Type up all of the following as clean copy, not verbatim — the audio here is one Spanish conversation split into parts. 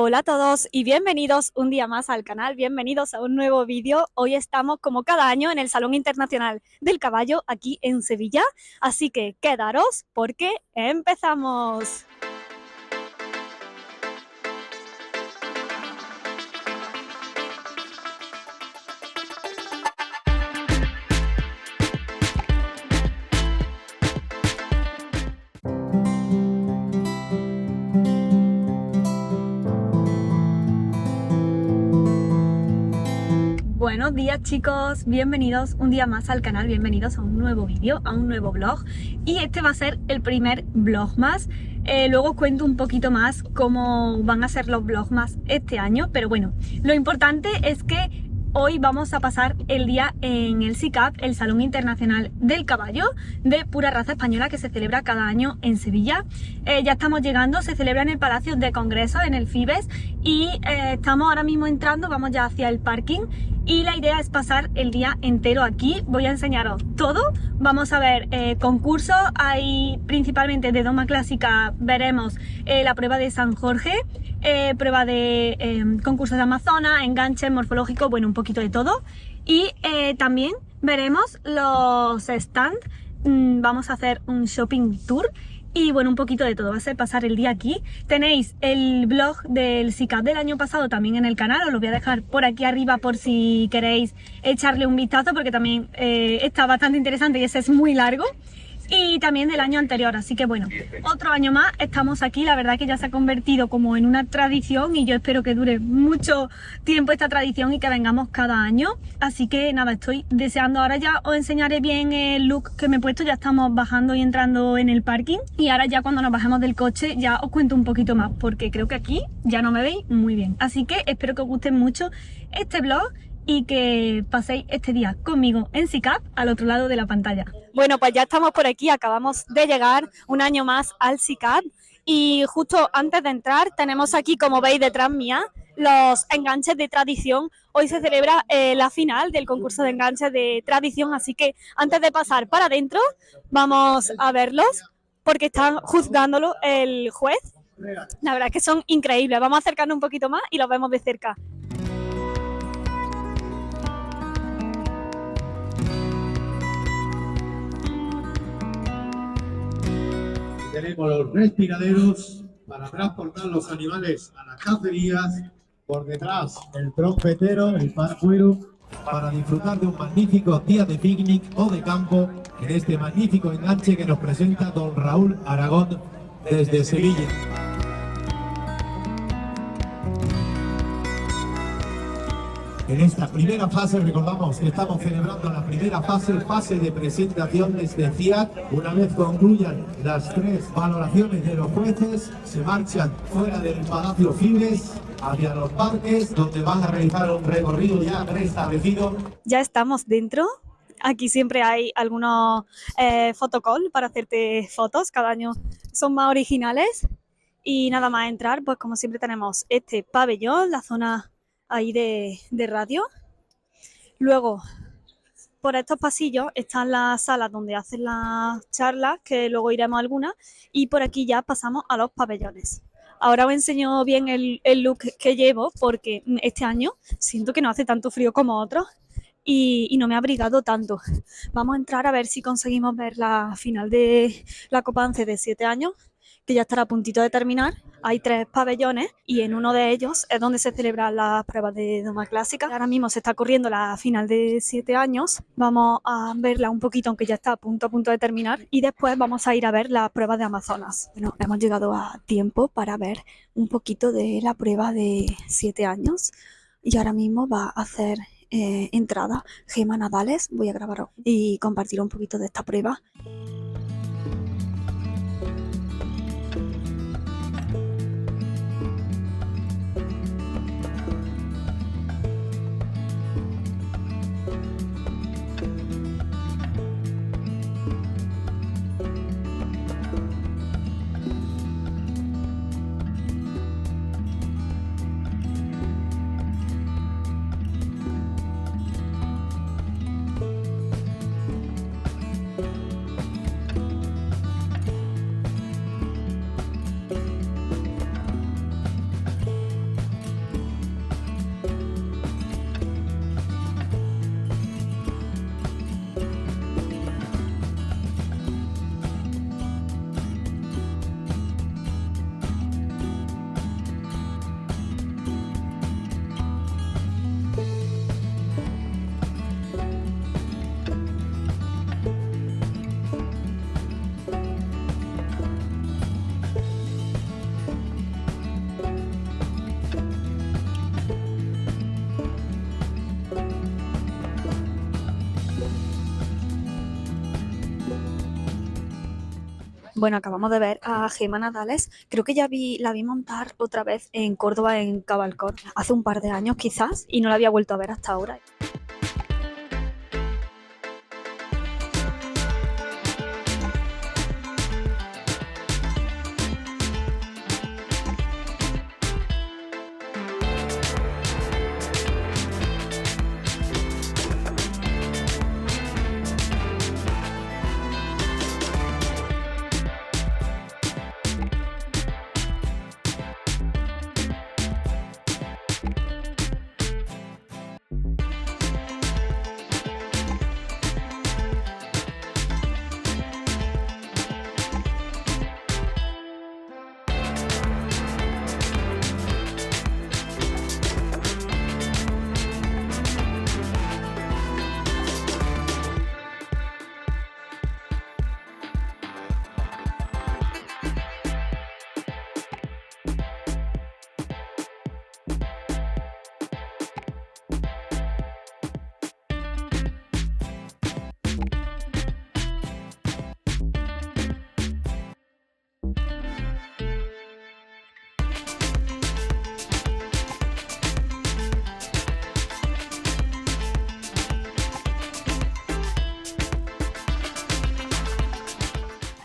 Hola a todos y bienvenidos un día más al canal, bienvenidos a un nuevo vídeo. Hoy estamos como cada año en el Salón Internacional del Caballo aquí en Sevilla, así que quedaros porque empezamos. Buenos días chicos, bienvenidos un día más al canal, bienvenidos a un nuevo vídeo, a un nuevo vlog. Y este va a ser el primer vlogmas. Luego os cuento un poquito más cómo van a ser los vlogmas este año, pero bueno, lo importante es que hoy vamos a pasar el día en el SICAP, el Salón Internacional del Caballo de pura raza española, que se celebra cada año en Sevilla. Ya estamos llegando, se celebra en el Palacio de Congresos, en el Fibes, y estamos ahora mismo entrando, vamos ya hacia el parking. Y la idea es pasar el día entero aquí. Voy a enseñaros todo. Vamos a ver concursos. Hay principalmente de doma clásica. Veremos la prueba de San Jorge, prueba de concursos de Amazonas, enganches morfológicos, bueno, un poquito de todo. Y también veremos los stands. Vamos a hacer un shopping tour. Y bueno, un poquito de todo, va a ser pasar el día aquí. Tenéis el blog del SICAP del año pasado también en el canal, os lo voy a dejar por aquí arriba por si queréis echarle un vistazo, porque también está bastante interesante y ese es muy largo. Y también del año anterior, así que bueno, otro año más estamos aquí. La verdad que ya se ha convertido como en una tradición y yo espero que dure mucho tiempo esta tradición y que vengamos cada año. Así que nada, estoy deseando. Ahora ya os enseñaré bien el look que me he puesto. Ya estamos bajando y entrando en el parking, y ahora ya cuando nos bajemos del coche ya os cuento un poquito más, porque creo que aquí ya no me veis muy bien. Así que espero que os guste mucho este vlog y que paséis este día conmigo en SICAP al otro lado de la pantalla. Bueno, pues ya estamos por aquí, acabamos de llegar un año más al SICAP y justo antes de entrar tenemos aquí, como veis detrás mía, los enganches de tradición. Hoy se celebra la final del concurso de enganches de tradición, así que antes de pasar para adentro vamos a verlos porque están juzgándolo el juez. La verdad es que son increíbles. Vamos a acercarnos un poquito más y los vemos de cerca. Tenemos los respiraderos para transportar los animales a las cacerías. Por detrás, el trompetero, el parcuero, para disfrutar de un magnífico día de picnic o de campo en este magnífico enganche que nos presenta don Raúl Aragón desde Sevilla. En esta primera fase, recordamos que estamos celebrando la primera fase de presentación desde CIAT. Una vez concluyan las 3 valoraciones de los jueces, se marchan fuera del Palacio Fibes hacia los parques, donde van a realizar un recorrido ya preestablecido. Ya estamos dentro. Aquí siempre hay algunos photocall para hacerte fotos. Cada año son más originales. Y nada más entrar, pues como siempre tenemos este pabellón, la zona ahí de radio. Luego, por estos pasillos están las salas donde hacen las charlas, que luego iremos a algunas, y por aquí ya pasamos a los pabellones. Ahora os enseño bien el look que llevo, porque este año siento que no hace tanto frío como otros y no me ha abrigado tanto. Vamos a entrar a ver si conseguimos ver la final de la Copa ANCE de 7 años, que ya estará a puntito de terminar. Hay 3 pabellones y en uno de ellos es donde se celebran las pruebas de doma clásica. Ahora mismo se está corriendo la final de 7 años. Vamos a verla un poquito, aunque ya está a punto de terminar. Y después vamos a ir a ver las pruebas de Amazonas. Bueno, hemos llegado a tiempo para ver un poquito de la prueba de 7 años. Y ahora mismo va a hacer entrada Gemma Nadales. Voy a grabar y compartir un poquito de esta prueba. Bueno, acabamos de ver a Gemma Nadales. Creo que ya la vi montar otra vez en Córdoba, en Cabalcón, hace un par de años quizás, y no la había vuelto a ver hasta ahora.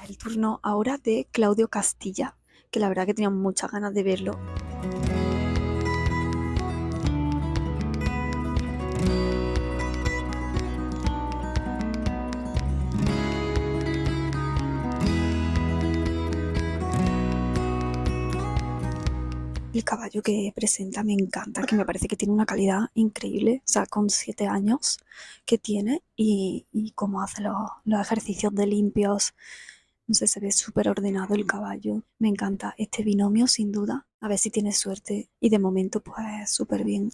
El turno ahora de Claudio Castilla, que la verdad que tenía muchas ganas de verlo. El caballo que presenta me encanta, que me parece que tiene una calidad increíble, o sea, con 7 años que tiene y cómo hace los ejercicios de limpios. No sé, se ve súper ordenado el caballo. Me encanta este binomio, sin duda. A ver si tiene suerte. Y de momento, pues, súper bien.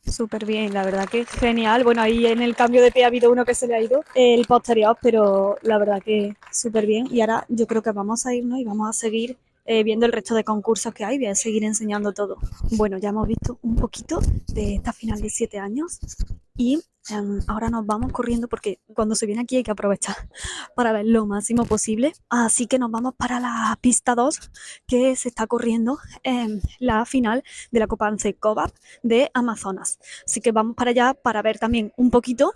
Súper bien, la verdad que genial. Bueno, ahí en el cambio de pie ha habido uno que se le ha ido, el posterior, pero la verdad que súper bien. Y ahora yo creo que vamos a irnos y vamos a seguir viendo el resto de concursos que hay. Voy a seguir enseñando todo. Bueno, ya hemos visto un poquito de esta final de 7 años y ahora nos vamos corriendo porque cuando se viene aquí hay que aprovechar para ver lo máximo posible. Así que nos vamos para la pista 2 que se está corriendo en la final de la Copa ANCE-COVAP de Amazonas. Así que vamos para allá para ver también un poquito.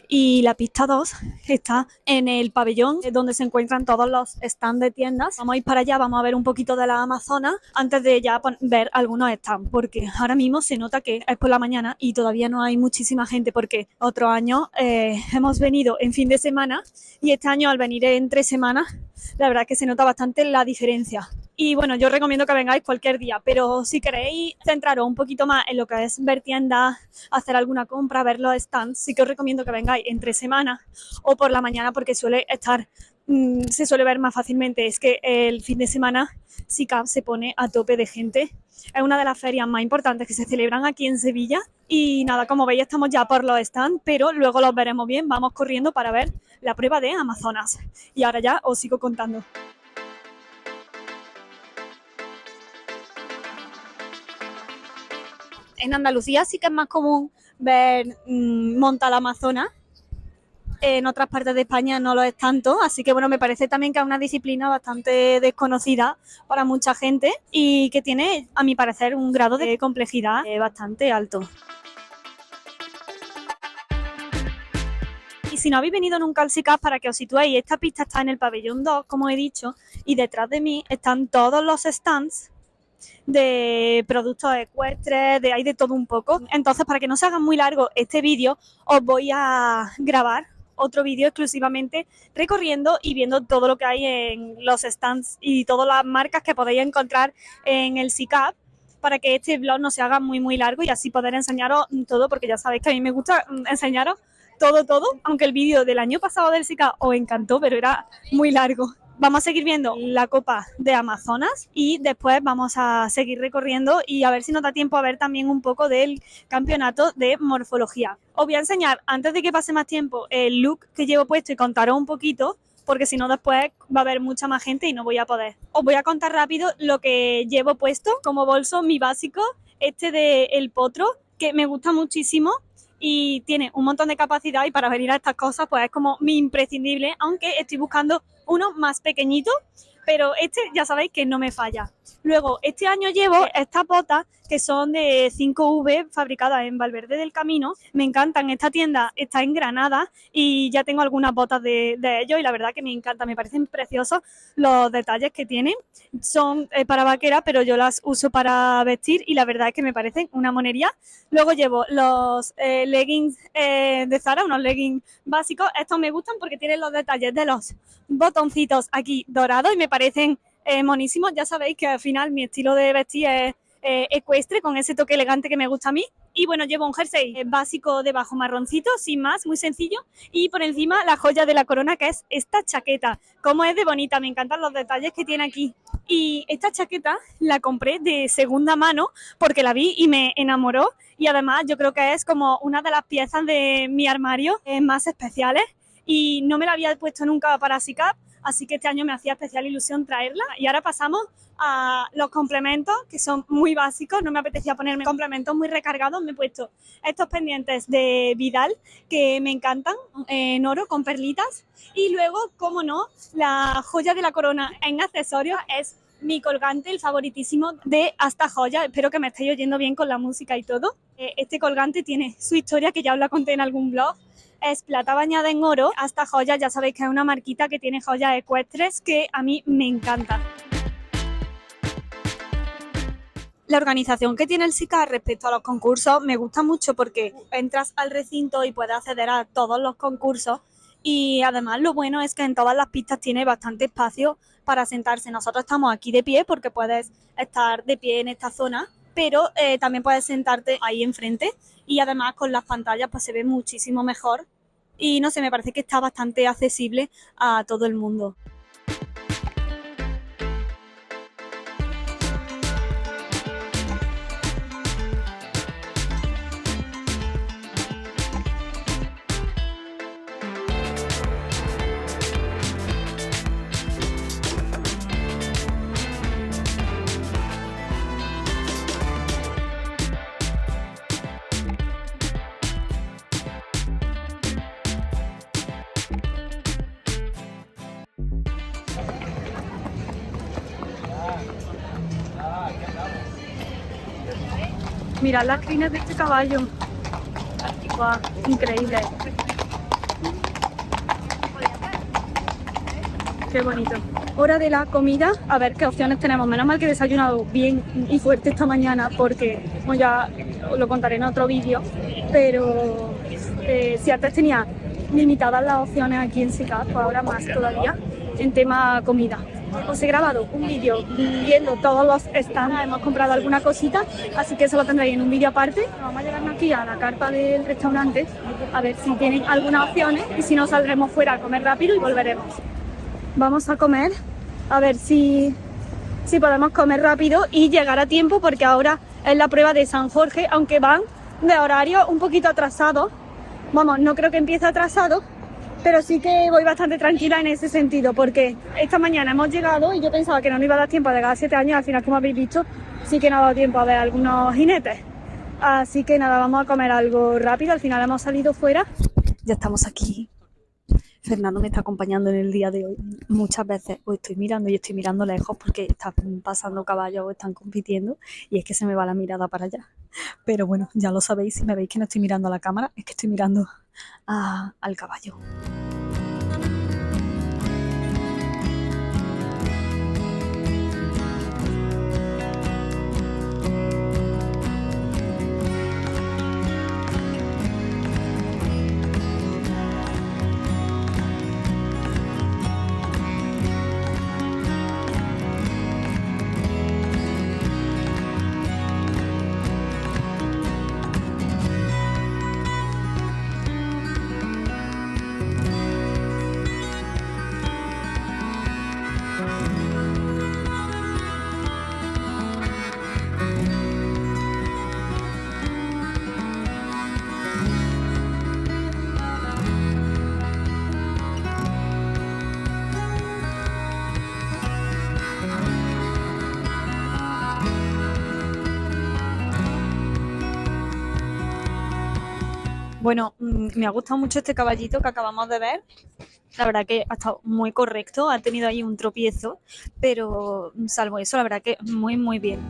Y la pista 2 está en el pabellón donde se encuentran todos los stands de tiendas. Vamos a ir para allá, vamos a ver un poquito de la Amazonas antes de ya ver algunos stands, porque ahora mismo se nota que es por la mañana y todavía no hay muchísima gente porque otro año hemos venido en fin de semana y este año al venir entre semanas la verdad es que se nota bastante la diferencia. Y bueno, yo recomiendo que vengáis cualquier día, pero si queréis centraros un poquito más en lo que es ver tiendas, hacer alguna compra, ver los stands, sí que os recomiendo que vengáis entre semanas o por la mañana porque suele estar, se suele ver más fácilmente. Es que el fin de semana SICAP se pone a tope de gente. Es una de las ferias más importantes que se celebran aquí en Sevilla y nada, como veis estamos ya por los stands, pero luego los veremos bien. Vamos corriendo para ver la prueba de Amazonas y ahora ya os sigo contando. En Andalucía sí que es más común ver monta la Amazonas. En otras partes de España no lo es tanto, así que bueno, me parece también que es una disciplina bastante desconocida para mucha gente y que tiene, a mi parecer, un grado de complejidad bastante alto. Y si no habéis venido nunca al SICAP, para que os situéis, esta pista está en el pabellón 2, como he dicho, y detrás de mí están todos los stands de productos ecuestres, hay de todo un poco. Entonces, para que no se haga muy largo este vídeo, os voy a grabar otro vídeo exclusivamente recorriendo y viendo todo lo que hay en los stands y todas las marcas que podéis encontrar en el SICAP, para que este vlog no se haga muy largo y así poder enseñaros todo, porque ya sabéis que a mí me gusta enseñaros todo, aunque el vídeo del año pasado del SICAP os encantó, pero era muy largo. vamos a seguir viendo la Copa de Amazonas y después vamos a seguir recorriendo y a ver si nos da tiempo a ver también un poco del campeonato de morfología. Os voy a enseñar, antes de que pase más tiempo, el look que llevo puesto y contaros un poquito, porque si no después va a haber mucha más gente y no voy a poder. Os voy a contar rápido lo que llevo puesto como bolso, mi básico, este de El Potro, que me gusta muchísimo y tiene un montón de capacidad y para venir a estas cosas pues es como mi imprescindible, aunque estoy buscando uno más pequeñito, pero este ya sabéis que no me falla. Luego, este año llevo estas botas que son de 5V fabricadas en Valverde del Camino. Me encantan, esta tienda está en Granada y ya tengo algunas botas de ellos y la verdad que me encanta, me parecen preciosos los detalles que tienen. Son para vaquera, pero yo las uso para vestir y la verdad es que me parecen una monería. Luego llevo los leggings de Zara, unos leggings básicos. Estos me gustan porque tienen los detalles de los botoncitos aquí dorados y me parecen monísimos. Ya sabéis que al final mi estilo de vestir es ecuestre, con ese toque elegante que me gusta a mí. Y bueno, llevo un jersey básico debajo marroncito, sin más, muy sencillo. Y por encima la joya de la corona, que es esta chaqueta. Como es de bonita, me encantan los detalles que tiene aquí. Y esta chaqueta la compré de segunda mano porque la vi y me enamoró. Y además yo creo que es como una de las piezas de mi armario más especiales. Y no me la había puesto nunca para SICAP, así que este año me hacía especial ilusión traerla. Y ahora pasamos a los complementos, que son muy básicos. No me apetecía ponerme complementos muy recargados. Me he puesto estos pendientes de Vidal, que me encantan, en oro, con perlitas. Y luego, como no, la joya de la corona en accesorios es mi colgante, el favoritísimo de Asta Joya. Espero que me estéis oyendo bien con la música y todo. Este colgante tiene su historia, que ya os la conté en algún blog. Es plata bañada en oro. Asta Joya, ya sabéis que es una marquita que tiene joyas ecuestres que a mí me encantan. La organización que tiene el SICAP respecto a los concursos me gusta mucho porque entras al recinto y puedes acceder a todos los concursos y además lo bueno es que en todas las pistas tiene bastante espacio para sentarse. Nosotros estamos aquí de pie porque puedes estar de pie en esta zona, pero también puedes sentarte ahí enfrente y además con las pantallas pues se ve muchísimo mejor y no sé, me parece que está bastante accesible a todo el mundo. Mirad las crines de este caballo. ¡Guau! Increíble. Qué bonito. Hora de la comida. A ver qué opciones tenemos. Menos mal que he desayunado bien y fuerte esta mañana porque, como ya os lo contaré en otro vídeo, pero si antes tenía limitadas las opciones aquí en SICAP, pues ahora más todavía en tema comida. Os he grabado un vídeo viendo todos los stands, hemos comprado alguna cosita, así que eso lo tendréis en un vídeo aparte. Vamos a llegar aquí a la carpa del restaurante a ver si tienen algunas opciones y si no saldremos fuera a comer rápido y volveremos. Vamos a comer, a ver si podemos comer rápido y llegar a tiempo porque ahora es la prueba de San Jorge, aunque van de horario un poquito atrasados. Vamos, no creo que empiece atrasado, pero sí que voy bastante tranquila en ese sentido, porque esta mañana hemos llegado y yo pensaba que no nos iba a dar tiempo a llegar a 7 años, al final, como habéis visto, sí que nos ha dado tiempo a ver algunos jinetes. Así que nada, vamos a comer algo rápido, al final hemos salido fuera. Ya estamos aquí. Fernando me está acompañando en el día de hoy. Muchas veces os estoy mirando y estoy mirando lejos porque están pasando caballos o están compitiendo y es que se me va la mirada para allá. Pero bueno, ya lo sabéis, si me veis que no estoy mirando a la cámara, es que estoy mirando al caballo. Bueno, me ha gustado mucho este caballito que acabamos de ver. La verdad que ha estado muy correcto, ha tenido ahí un tropiezo, pero salvo eso, la verdad que muy, muy bien.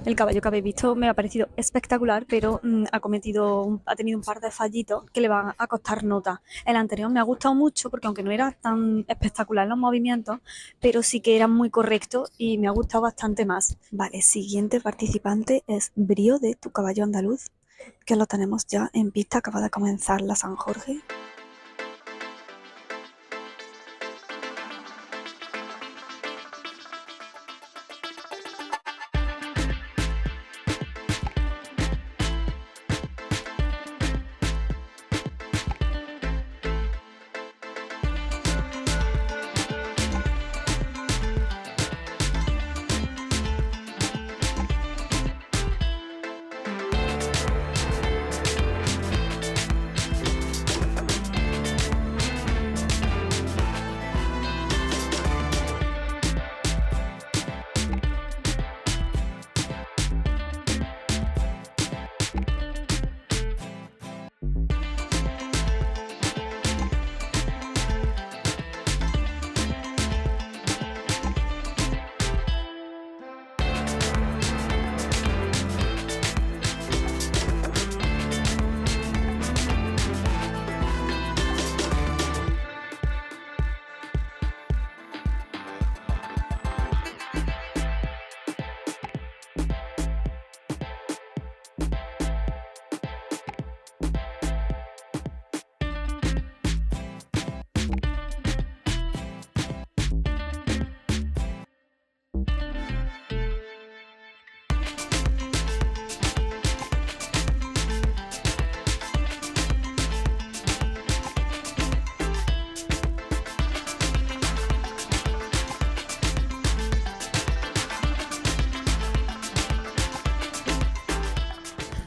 El caballo que habéis visto me ha parecido espectacular, pero ha tenido un par de fallitos que le van a costar nota. El anterior me ha gustado mucho porque aunque no era tan espectacular en los movimientos, pero sí que era muy correcto y me ha gustado bastante más. Vale, siguiente participante es Brío de Tu Caballo Andaluz, que lo tenemos ya en pista, acaba de comenzar la San Jorge.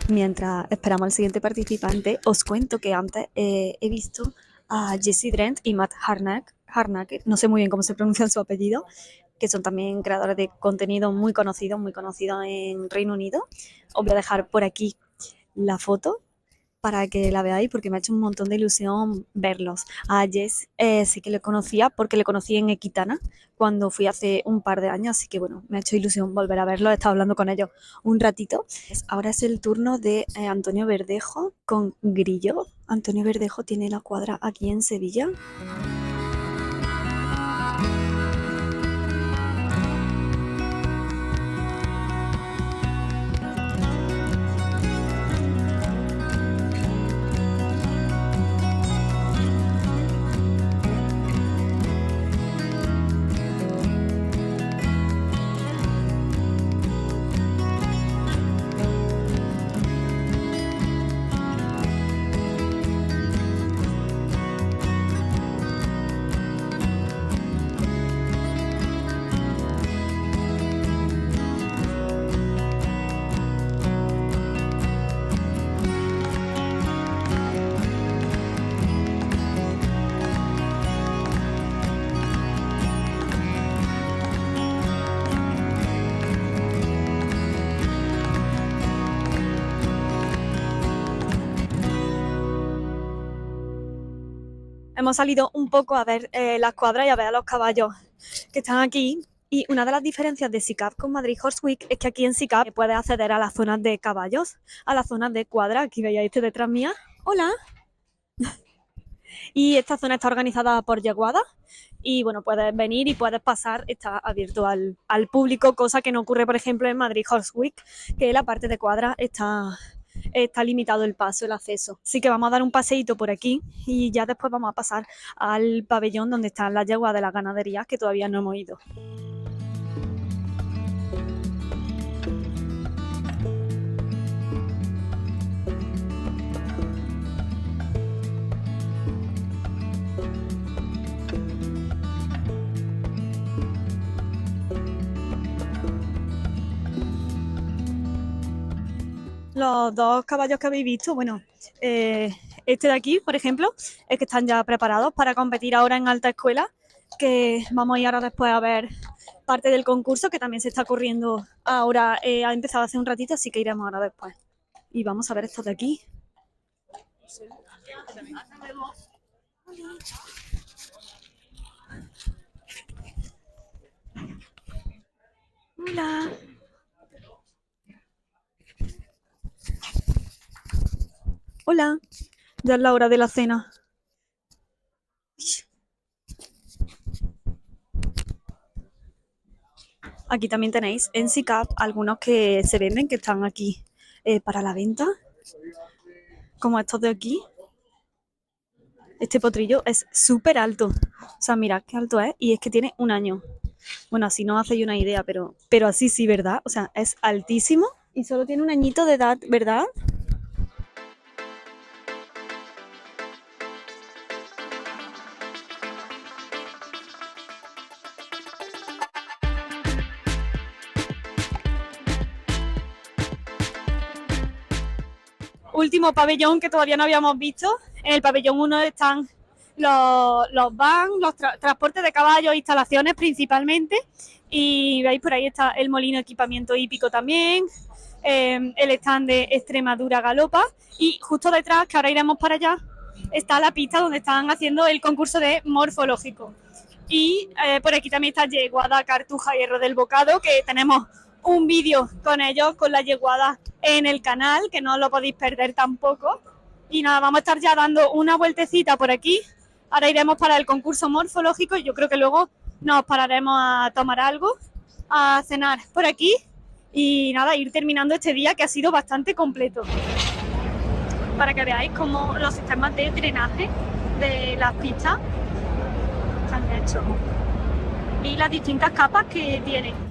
Mientras esperamos al siguiente participante, os cuento que antes he visto a Jesse Drent y Matt Harnack, no sé muy bien cómo se pronuncia su apellido, que son también creadores de contenido muy conocidos en Reino Unido. Os voy a dejar por aquí la foto para que la veáis porque me ha hecho un montón de ilusión verlos. A Jess sí que le conocía porque le conocí en Equitana cuando fui hace un par de años, así que bueno, me ha hecho ilusión volver a verlos, he estado hablando con ellos un ratito. Ahora es el turno de Antonio Verdejo con Grillo. Antonio Verdejo tiene la cuadra aquí en Sevilla. Hemos salido un poco a ver las cuadras y a ver a los caballos que están aquí. Y una de las diferencias de SICAP con Madrid Horse Week es que aquí en SICAP puedes acceder a las zonas de caballos, a las zonas de cuadra. Aquí veis a este detrás mía. Hola. Y esta zona está organizada por yeguadas y bueno, puedes venir y puedes pasar, está abierto al público, cosa que no ocurre, por ejemplo, en Madrid Horse Week, que la parte de cuadra está limitado el paso, el acceso. Así que vamos a dar un paseíto por aquí y ya después vamos a pasar al pabellón donde están las yeguas de las ganaderías, que todavía no hemos ido. Los dos caballos que habéis visto, bueno, este de aquí, por ejemplo, es que están ya preparados para competir ahora en alta escuela, que vamos a ir ahora después a ver parte del concurso que también se está corriendo ahora, ha empezado hace un ratito, así que iremos ahora después. Y vamos a ver estos de aquí. Hola. Hola, ya es la hora de la cena. Aquí también tenéis en SICAP algunos que se venden, que están aquí para la venta, como estos de aquí. Este potrillo es súper alto, o sea, mirad qué alto es, y es que tiene 1 año. Bueno, así no os hacéis una idea, pero así sí, ¿verdad? O sea, es altísimo y solo tiene 1 añito de edad, ¿verdad? Último pabellón que todavía no habíamos visto. En el pabellón 1 están los vans, los transportes de caballos, instalaciones principalmente. Y veis por ahí está el molino de equipamiento hípico también, el stand de Extremadura Galopa. Y justo detrás, que ahora iremos para allá, está la pista donde están haciendo el concurso de morfológico. Y por aquí también está Yeguada, Cartuja y Hierro del Bocado, que tenemos un vídeo con ellos, con la yeguada en el canal, que no lo podéis perder tampoco. Y nada, vamos a estar ya dando una vueltecita por aquí. Ahora iremos para el concurso morfológico y yo creo que luego nos pararemos a tomar algo, a cenar por aquí y nada, ir terminando este día que ha sido bastante completo. Para que veáis cómo los sistemas de drenaje de las pistas están hechos y las distintas capas que tienen.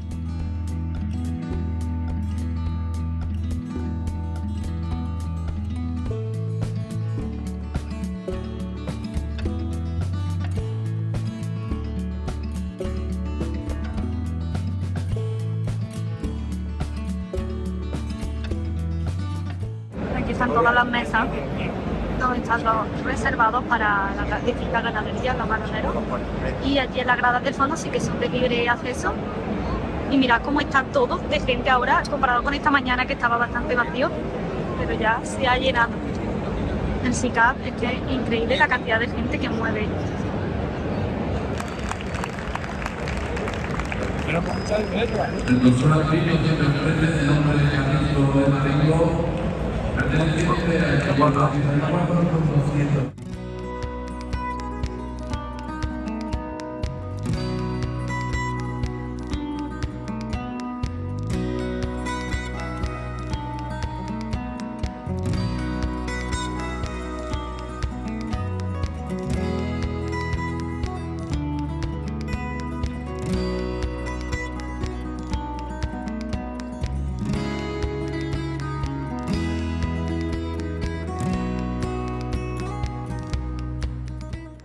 Aquí están todas las mesas donde están los reservados para las distintas ganaderías, los ganaderos. Y allí en las gradas del fondo sí que son de libre acceso. Y mirad cómo está todo de gente ahora, comparado con esta mañana que estaba bastante vacío, pero ya se ha llenado. El SICAP es que es increíble la cantidad de gente que mueve. El doctor Aquino siempre ofrece el nombre de Francisco de Marengo, perteneciente a la Universidad.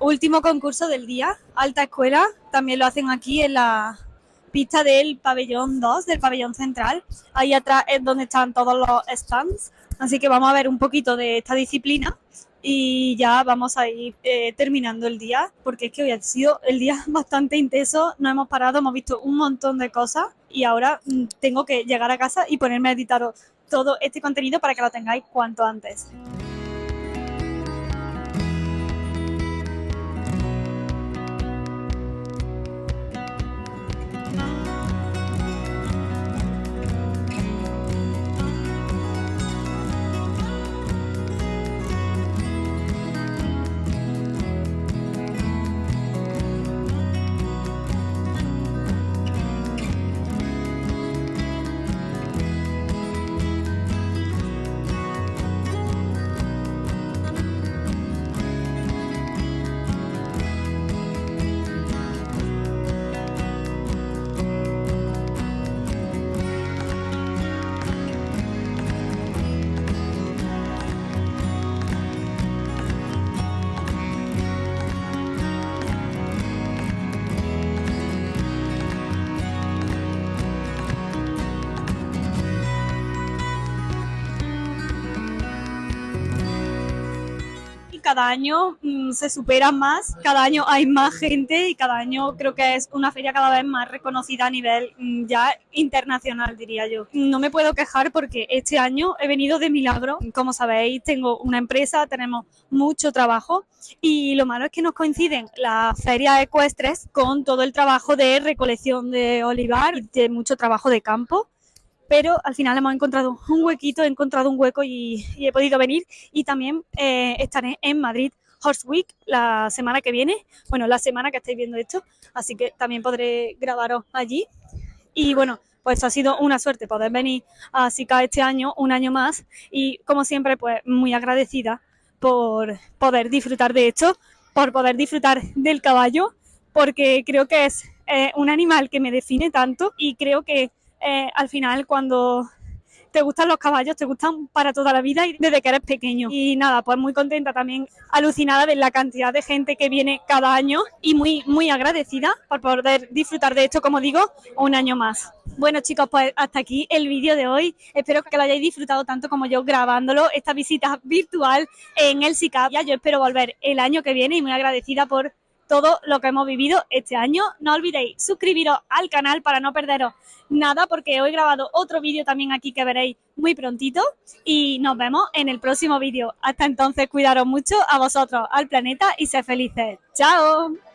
Último concurso del día, alta escuela, también lo hacen aquí en la pista del pabellón 2, del pabellón central. Ahí atrás es donde están todos los stands, así que vamos a ver un poquito de esta disciplina y ya vamos a ir terminando el día, porque es que hoy ha sido el día bastante intenso, no hemos parado, hemos visto un montón de cosas y ahora tengo que llegar a casa y ponerme a editar todo este contenido para que lo tengáis cuanto antes. cada año se superan más, cada año hay más gente y cada año creo que es una feria cada vez más reconocida a nivel ya internacional, diría yo. No me puedo quejar porque este año he venido de milagro. Como sabéis, tengo una empresa, tenemos mucho trabajo y lo malo es que nos coinciden las ferias ecuestres con todo el trabajo de recolección de olivar y de mucho trabajo de campo. Pero al final hemos encontrado un huequito, he encontrado un hueco y he podido venir. Y también estaré en Madrid Horse Week la semana que viene, bueno, la semana que estáis viendo esto, así que también podré grabaros allí. Y bueno, pues ha sido una suerte poder venir a SICA este año, un año más, y como siempre, pues muy agradecida por poder disfrutar de esto, por poder disfrutar del caballo, porque creo que es un animal que me define tanto y creo que al final cuando te gustan los caballos, te gustan para toda la vida y desde que eres pequeño. Y nada, pues muy contenta también, alucinada de la cantidad de gente que viene cada año y muy agradecida por poder disfrutar de esto, como digo, un año más. Bueno chicos, pues hasta aquí el vídeo de hoy. Espero que lo hayáis disfrutado tanto como yo grabándolo, esta visita virtual en el SICAP. Yo espero volver el año que viene y muy agradecida por todo lo que hemos vivido este año. No olvidéis suscribiros al canal para no perderos nada, porque hoy he grabado otro vídeo también aquí que veréis muy prontito y nos vemos en el próximo vídeo. Hasta entonces, cuidaros mucho a vosotros, al planeta y sed felices. ¡Chao!